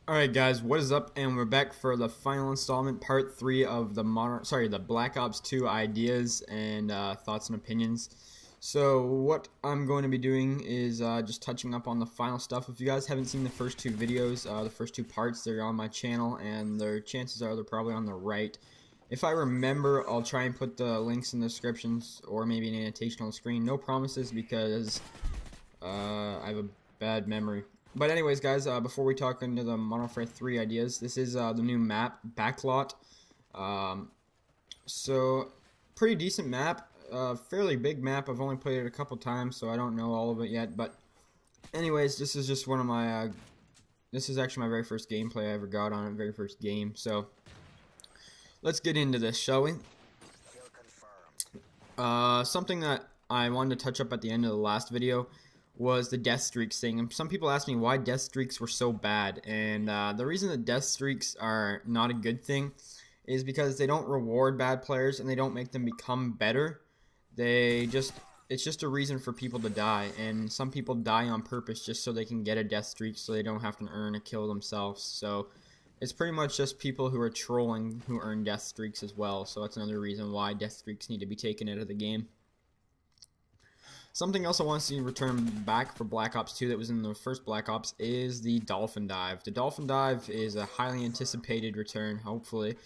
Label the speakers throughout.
Speaker 1: Alright guys, what is up? And we're back for the final installment, part 3 of the Black Ops 2 ideas and thoughts and opinions. So what I'm going to be doing is just touching up on the final stuff. If you guys haven't seen the first two videos, the first two parts, they're on my channel, and their chances are they're probably on the right. If I remember, I'll try and put the links in the descriptions or maybe an annotation on the screen. No promises because I have a bad memory. But anyways, guys, before we talk into the Modern Warfare 3 ideas, this is the new map, Backlot. So, pretty decent map, fairly big map. I've only played it a couple times, so I don't know all of it yet. But anyways, this is just one of my, this is actually my very first gameplay I ever got on it, very first game. So, let's get into this, shall we? Something that I wanted to touch up at the end of the last video was the death streaks thing. And some people ask me why death streaks were so bad, and the reason that death streaks are not a good thing is because they don't reward bad players and they don't make them become better. It's just a reason for people to die, and some people die on purpose just so they can get a death streak so they don't have to earn a kill themselves. So it's pretty much just people who are trolling who earn death streaks as well. So that's another reason why death streaks need to be taken out of the game. Something else I want to see return back for Black Ops 2 that was in the first Black Ops is the Dolphin Dive. The Dolphin Dive is a highly anticipated return, hopefully.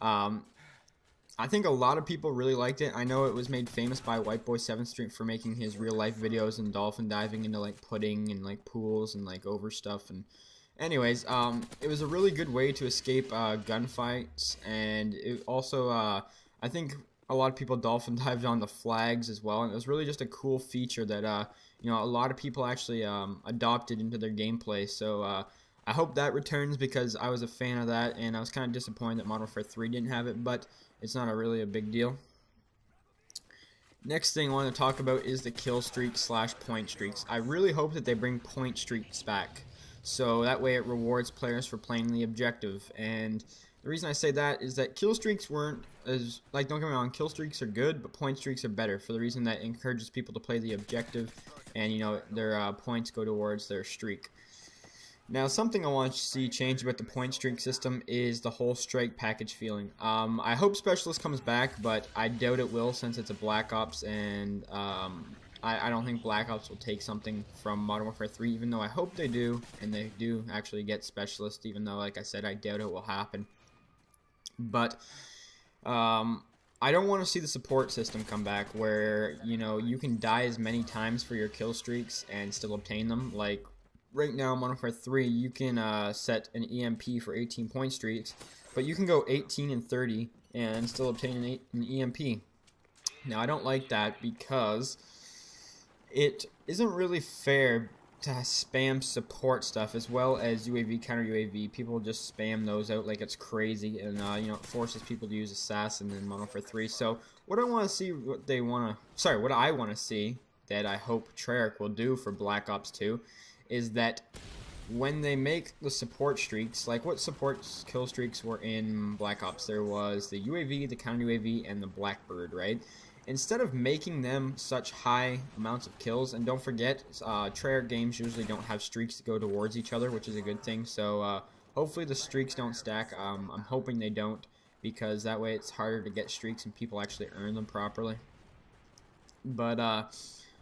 Speaker 1: I think a lot of people really liked it. I know it was made famous by Whiteboy7Street for making his real life videos and dolphin diving into like pudding and like pools and like over stuff. And anyways, it was a really good way to escape gunfights, and it also I think a lot of people dolphin dived on the flags as well, and it was really just a cool feature that you know, a lot of people actually adopted into their gameplay. So I hope that returns because I was a fan of that, and I was kind of disappointed that Modern Warfare 3 didn't have it, but it's not really a big deal. Next thing I want to talk about is the kill streak / point streaks. I really hope that they bring point streaks back, so that way it rewards players for playing the objective. And the reason I say that is that kill streaks weren't as, like, don't get me wrong, kill streaks are good, but point streaks are better for the reason that it encourages people to play the objective, and you know, their points go towards their streak. Now, something I want to see change about the point streak system is the whole strike package feeling. I hope Specialist comes back, but I doubt it will since it's a Black Ops, and I don't think Black Ops will take something from Modern Warfare 3, even though I hope they do, and they do actually get Specialist, even though, like I said, I doubt it will happen. But I don't want to see the support system come back where, you know, you can die as many times for your kill streaks and still obtain them. Like, right now in Modern Warfare 3, you can set an EMP for 18 point streaks, but you can go 18 and 30 and still obtain an EMP. Now, I don't like that because it isn't really fair to spam support stuff as well as UAV, counter UAV. People just spam those out like it's crazy, and you know, it forces people to use Assassin in Modern Warfare 3. So what I want to see, what I want to see that I hope Treyarch will do for Black Ops 2 is that when they make the support streaks, like what support kill streaks were in Black Ops, there was the UAV, the counter UAV, and the Blackbird, right? Instead of making them such high amounts of kills, and don't forget, Treyarch games usually don't have streaks to go towards each other, which is a good thing, so hopefully the streaks don't stack. I'm hoping they don't, because that way it's harder to get streaks and people actually earn them properly. But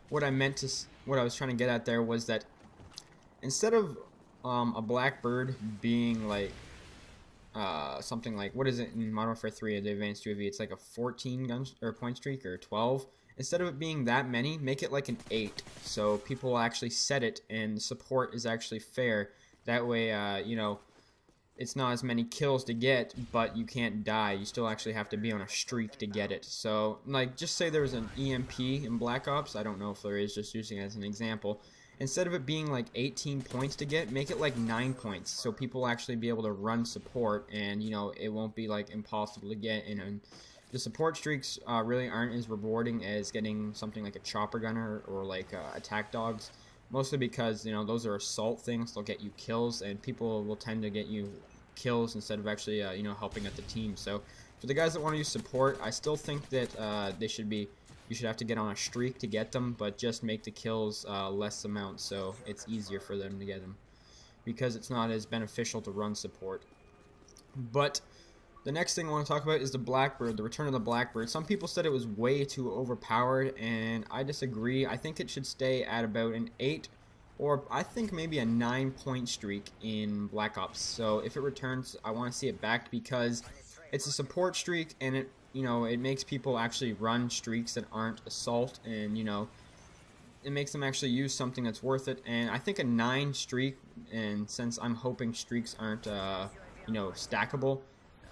Speaker 1: what I was trying to get at there was that instead of a Blackbird being like something like, what is it in Modern Warfare 3 the advanced UAV, it's like a 14 gun or point streak or 12. Instead of it being that many, make it like an 8, so people will actually set it and support is actually fair. That way you know, it's not as many kills to get, but you can't die. You still actually have to be on a streak to get it. So like, just say there's an EMP in Black Ops, I don't know if there is, just using it as an example. Instead of it being like 18 points to get, make it like 9 points, so people will actually be able to run support, and you know, it won't be like impossible to get. And the support streaks really aren't as rewarding as getting something like a chopper gunner or like attack dogs, mostly because, you know, those are assault things. They'll get you kills, and people will tend to get you kills instead of actually you know, helping at the team. So for the guys that want to use support, I still think that you should have to get on a streak to get them, but just make the kills less amount so it's easier for them to get them. because it's not as beneficial to run support. But the next thing I want to talk about is the Blackbird, the return of the Blackbird. Some people said it was way too overpowered, and I disagree. I think it should stay at about an 8 or I think maybe a 9-point streak in Black Ops. So if it returns, I want to see it back because it's a support streak, and it, you know, it makes people actually run streaks that aren't assault, and, you know, it makes them actually use something that's worth it. And I think a 9 streak, and since I'm hoping streaks aren't you know, stackable,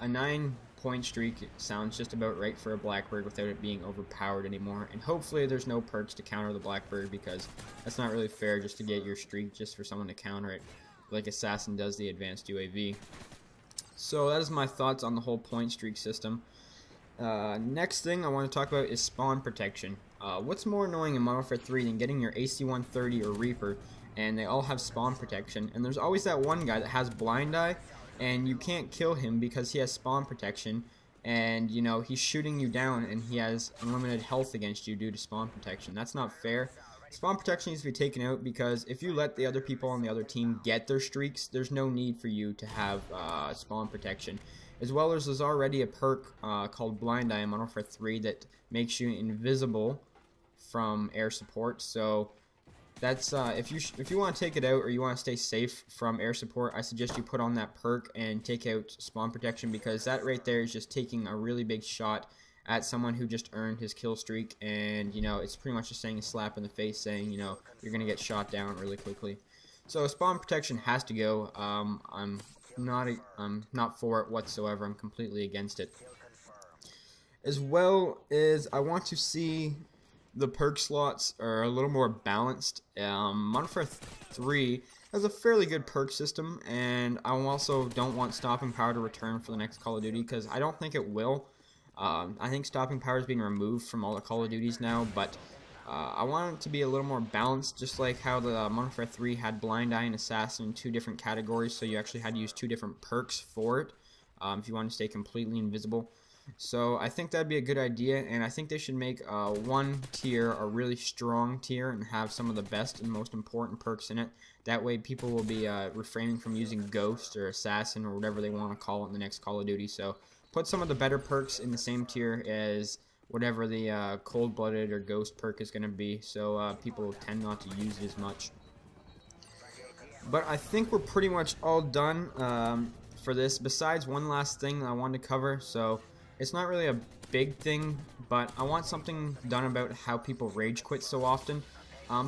Speaker 1: a 9-point streak sounds just about right for a Blackbird without it being overpowered anymore. And hopefully there's no perks to counter the Blackbird, because that's not really fair just to get your streak just for someone to counter it, like Assassin does the advanced UAV. So that is my thoughts on the whole point streak system. Next thing I want to talk about is spawn protection. What's more annoying in Modern Warfare 3 than getting your AC-130 or Reaper, and they all have spawn protection, and there's always that one guy that has blind eye, and you can't kill him because he has spawn protection, and, you know, he's shooting you down and he has unlimited health against you due to spawn protection. That's not fair. Spawn protection needs to be taken out, because if you let the other people on the other team get their streaks, there's no need for you to have spawn protection. As well as there's already a perk called Blind Eye in Modern Warfare 3 that makes you invisible from air support. So that's if you want to take it out, or you want to stay safe from air support, I suggest you put on that perk and take out spawn protection, because that right there is just taking a really big shot at someone who just earned his kill streak, and, you know, it's pretty much just saying a slap in the face, saying, you know, you're gonna get shot down really quickly. So spawn protection has to go. I'm not for it whatsoever. I'm completely against it. As well as I want to see the perk slots are a little more balanced. Modern Warfare 3 has a fairly good perk system, and I also don't want stopping power to return for the next Call of Duty, because I don't think it will. I think stopping power is being removed from all the Call of Duties now, but I want it to be a little more balanced, just like how the Modern Warfare 3 had Blind Eye and Assassin in 2 different categories, so you actually had to use 2 different perks for it if you want to stay completely invisible. So I think that'd be a good idea, and I think they should make one tier a really strong tier and have some of the best and most important perks in it. That way people will be refraining from using Ghost or Assassin or whatever they want to call it in the next Call of Duty. So put some of the better perks in the same tier as whatever the Cold-Blooded or Ghost perk is going to be, so people tend not to use it as much. But I think we're pretty much all done for this, besides one last thing I wanted to cover. So it's not really a big thing, but I want something done about how people rage quit so often.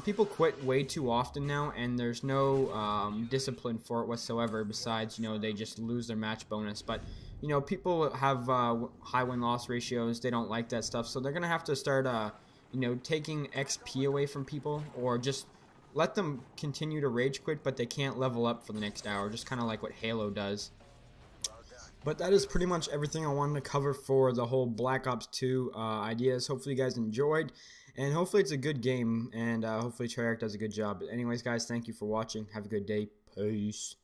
Speaker 1: People quit way too often now, and there's no discipline for it whatsoever, besides, you know, they just lose their match bonus. But, you know, people have high win-loss ratios. They don't like that stuff, so they're going to have to start, you know, taking XP away from people, or just let them continue to rage quit, but they can't level up for the next hour, just kind of like what Halo does. But that is pretty much everything I wanted to cover for the whole Black Ops 2 ideas. Hopefully you guys enjoyed, and hopefully it's a good game, and hopefully Treyarch does a good job. But anyways, guys, thank you for watching. Have a good day. Peace.